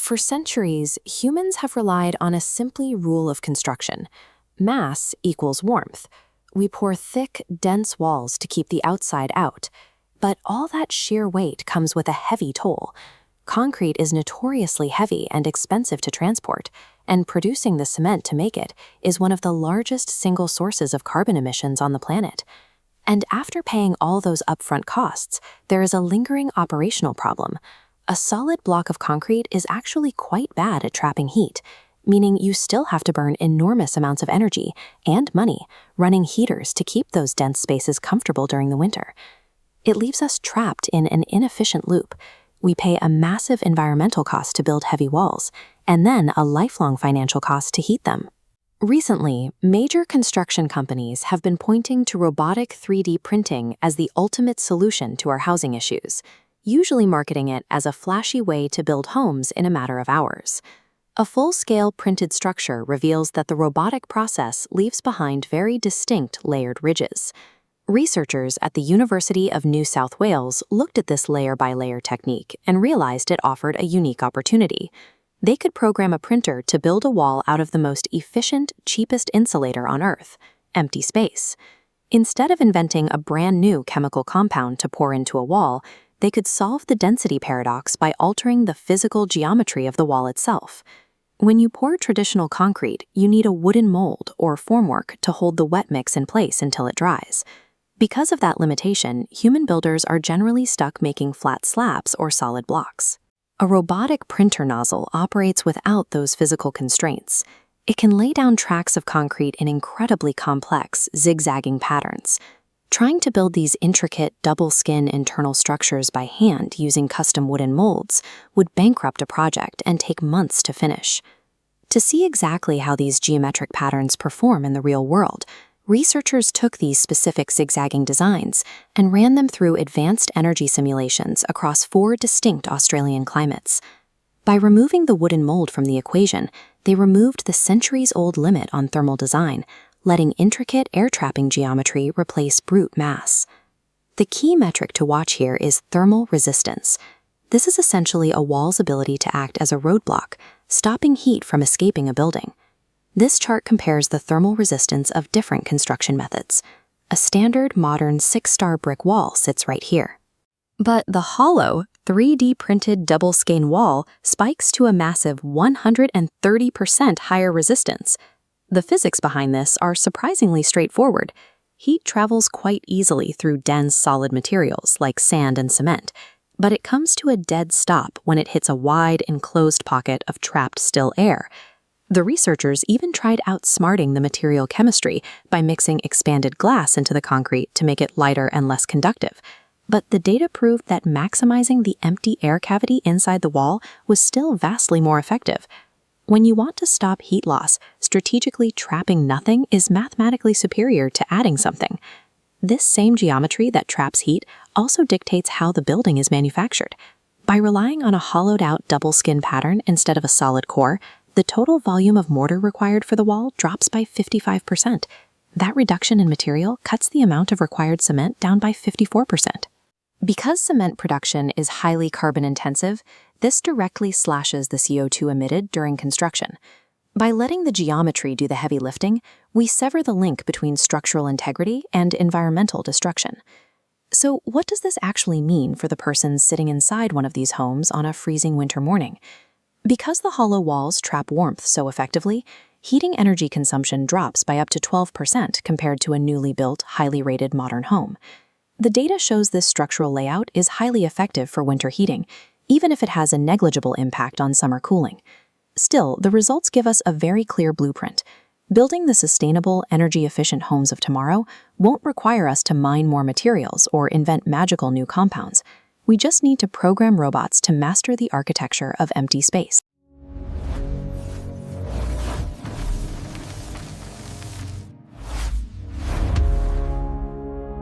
For centuries, humans have relied on a simply rule of construction. Mass equals warmth. We pour thick, dense walls to keep the outside out. But all that sheer weight comes with a heavy toll. Concrete is notoriously heavy and expensive to transport, and producing the cement to make it is one of the largest single sources of carbon emissions on the planet. And after paying all those upfront costs, there is a lingering operational problem. A solid block of concrete is actually quite bad at trapping heat, meaning you still have to burn enormous amounts of energy and money running heaters to keep those dense spaces comfortable during the winter. It leaves us trapped in an inefficient loop. We pay a massive environmental cost to build heavy walls, and then a lifelong financial cost to heat them. Recently, major construction companies have been pointing to robotic 3D printing as the ultimate solution to our housing issues, usually marketing it as a flashy way to build homes in a matter of hours. A full-scale printed structure reveals that the robotic process leaves behind very distinct layered ridges. Researchers at the University of New South Wales looked at this layer-by-layer technique and realized it offered a unique opportunity. They could program a printer to build a wall out of the most efficient, cheapest insulator on Earth, empty space. Instead of inventing a brand new chemical compound to pour into a wall, they could solve the density paradox by altering the physical geometry of the wall itself. When you pour traditional concrete, you need a wooden mold or formwork to hold the wet mix in place until it dries. Because of that limitation, human builders are generally stuck making flat slabs or solid blocks. A robotic printer nozzle operates without those physical constraints. It can lay down tracks of concrete in incredibly complex, zigzagging patterns. Trying to build these intricate, double-skin internal structures by hand using custom wooden molds would bankrupt a project and take months to finish. To see exactly how these geometric patterns perform in the real world, researchers took these specific zigzagging designs and ran them through advanced energy simulations across 4 distinct Australian climates. By removing the wooden mold from the equation, they removed the centuries-old limit on thermal design, letting intricate air-trapping geometry replace brute mass. The key metric to watch here is thermal resistance. This is essentially a wall's ability to act as a roadblock, stopping heat from escaping a building. This chart compares the thermal resistance of different construction methods. A standard modern 6-star brick wall sits right here. But the hollow, 3D printed double-skein wall spikes to a massive 130% higher resistance. The physics behind this are surprisingly straightforward. Heat travels quite easily through dense, solid materials like sand and cement, but it comes to a dead stop when it hits a wide, enclosed pocket of trapped still air. The researchers even tried outsmarting the material chemistry by mixing expanded glass into the concrete to make it lighter and less conductive. But the data proved that maximizing the empty air cavity inside the wall was still vastly more effective. When you want to stop heat loss, strategically trapping nothing is mathematically superior to adding something. This same geometry that traps heat also dictates how the building is manufactured. By relying on a hollowed-out double-skin pattern instead of a solid core, the total volume of mortar required for the wall drops by 55%. That reduction in material cuts the amount of required cement down by 54%. Because cement production is highly carbon-intensive, this directly slashes the CO2 emitted during construction. By letting the geometry do the heavy lifting, we sever the link between structural integrity and environmental destruction. So what does this actually mean for the person sitting inside one of these homes on a freezing winter morning? Because the hollow walls trap warmth so effectively, heating energy consumption drops by up to 12% compared to a newly built, highly rated modern home. The data shows this structural layout is highly effective for winter heating, even if it has a negligible impact on summer cooling. Still, the results give us a very clear blueprint. Building the sustainable, energy-efficient homes of tomorrow won't require us to mine more materials or invent magical new compounds. We just need to program robots to master the architecture of empty space.